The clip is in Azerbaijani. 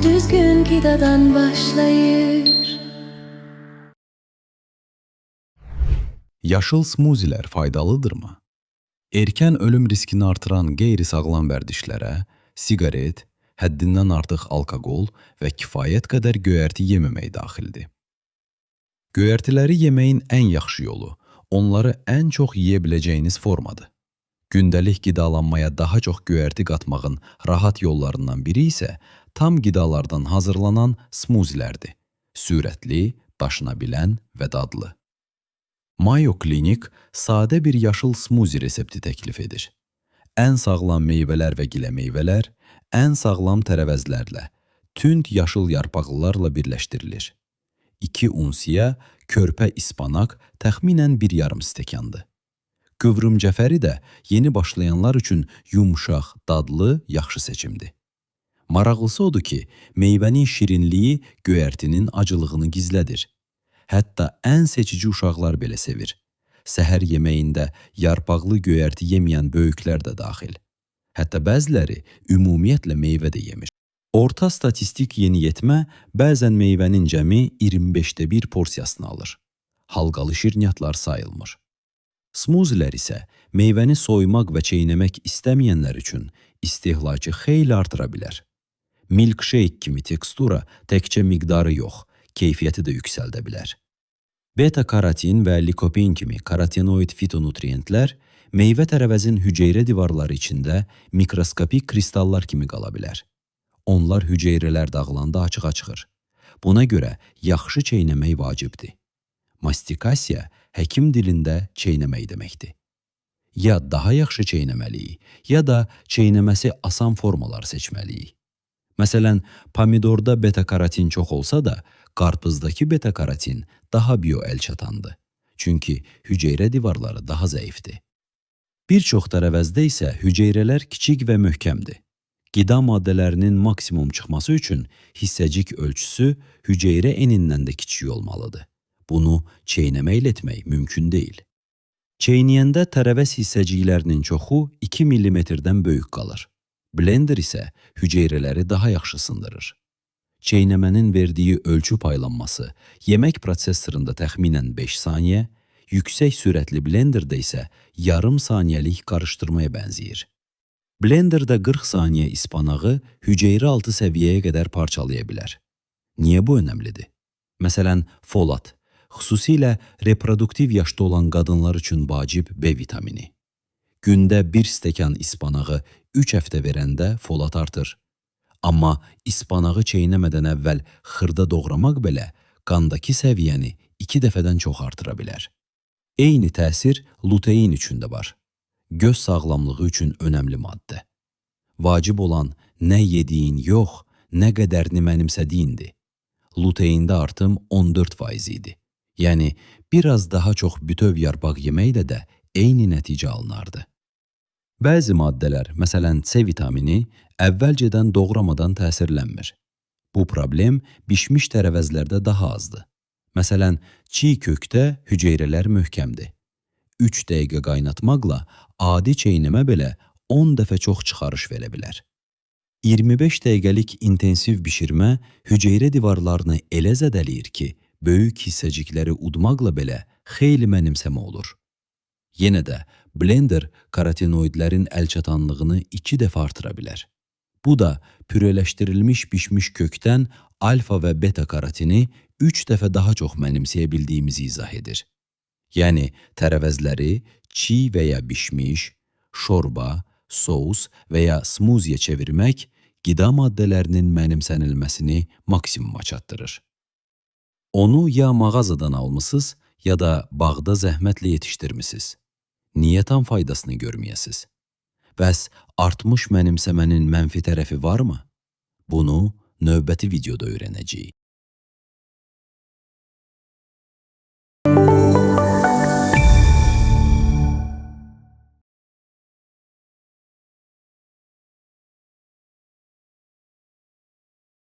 düzgün qidadan başlayır. Yaşıl smuzilər faydalıdırmı? Erkən ölüm riskini artıran qeyri-sağlam vərdişlərə, siqaret, həddindən artıq alkoqol və kifayət qədər göyərti yeməmək daxildir. Göyərtiləri yeməyin ən yaxşı yolu, onları ən çox yeyə biləcəyiniz formadır. Gündəlik qidalanmaya daha çox göyərti qatmağın rahat yollarından biri isə tam qidalardan hazırlanan smuzilərdir. Sürətli, daşına bilən və dadlı. Mayo Klinik sadə bir yaşıl smuzi resepti təklif edir. Ən sağlam meyvələr və gilə meyvələr, ən sağlam tərəvəzlərlə, tünd yaşıl yarpaqlılarla birləşdirilir. 2 unsiya körpə ispanak təxminən 1,5 stəkandır. Qıvrım cəfəri də yeni başlayanlar üçün yumşaq, dadlı, yaxşı seçimdir. Maraqlısı odur ki, meyvənin şirinliyi göyərtinin acılığını gizlədir. Hətta ən seçici uşaqlar belə sevir. Səhər yeməyində yarpaqlı göyərti yeməyən böyüklər də daxil. Hətta bəziləri ümumiyyətlə meyvə də yemir. Orta statistik yeniyetmə bəzən meyvənin cəmi 25də 1 porsiyasını alır. Halqalı şirniyyatlar sayılmır. Smuzilər isə meyvəni soymaq və çeynəmək istəməyənlər üçün istehlakı xeyli artıra bilər. Milkshake kimi tekstura təkcə miqdarı yox, keyfiyyəti də yüksəldə bilər. Beta-karotin və likopen kimi karotenoid fitonutriyentlər meyvə tərəvəzin hüceyrə divarları içində mikroskopik kristallar kimi qala bilər. Onlar hüceyrələr dağılanda açığa çıxır. Buna görə yaxşı çeynəmək vacibdir. Mastikasiya həkim dilində çeynəmək deməkdir. Ya daha yaxşı çeynəməliyik, ya da çeynəməsi asan formalar seçməliyik. Məsələn, pomidorda beta-karotin çox olsa da, qarpızdakı beta-karotin daha bioəlçatandır. Çünki hüceyrə divarları daha zəifdir. Bir çox tərəvəzdə isə hüceyrələr kiçik və möhkəmdir. Qida maddələrinin maksimum çıxması üçün hissəcik ölçüsü hüceyrə enindən də kiçik olmalıdır. Bunu çeynəməklə etmək mümkün deyil. Çeynəyəndə tərəvəz hissəciklərinin çoxu 2 mm-dən böyük qalır. Blender isə hüceyrələri daha yaxşı sındırır. Çeynəmənin verdiyi ölçü paylanması yemək prosesorunda təxminən 5 saniyə, yüksək sürətli blenderdə isə yarım saniyəlik qarışdırmaya bənzəyir. Blenderda 40 saniyə ispanağı hüceyrə altı səviyyəyə qədər parçalaya bilər. Niyə bu önəmlidir? Məsələn, folat, xüsusilə reproduktiv yaşda olan qadınlar üçün vacib B vitamini. Gündə 1 stəkan ispanağı 3 həftə verəndə folat artır. Amma ispanağı çeynəmədən əvvəl xırda doğramaq belə qandakı səviyyəni 2 dəfədən çox artıra bilər. Eyni təsir lutein üçün də var. Göz sağlamlığı üçün önəmli maddə. Vacib olan nə yediyin yox, nə qədərini mənimsədiyindir. Luteində artım 14% idi. Yəni, biraz daha çox bütöv yarpaq yeməklə də eyni nəticə alınardı. Bəzi maddələr, məsələn C vitamini, əvvəlcədən doğramadan təsirlənmir. Bu problem bişmiş tərəvəzlərdə daha azdır. Məsələn, çiğ kökdə hüceyrələr möhkəmdir. 3 dəqiqə qaynatmaqla adi çeynəmə belə 10 dəfə çox çıxarış verə bilər. 25 dəqiqəlik intensiv bişirmə hüceyrə divarlarını elə zədələyir ki, böyük hissəcikləri udmaqla belə xeyli mənimsəmə olur. Yenə də blender karotenoidlərin əlçatanlığını 2 dəfə artıra bilər. Bu da pürələşdirilmiş bişmiş kökdən alfa və beta karotini 3 dəfə daha çox mənimsəyə bildiyimizi izah edir. Yəni, tərəvəzləri çiğ və ya bişmiş, şorba, sous və ya smuziyə çevirmək qida maddələrinin mənimsənilməsini maksimuma çatdırır. Onu ya mağazadan almısınız, ya da bağda zəhmətlə yetişdirmisiniz. Niyə tam faydasını görməyəsiniz? Bəs artmış mənimsəmənin mənfi tərəfi varmı? Bunu növbəti videoda öyrənəcəyik.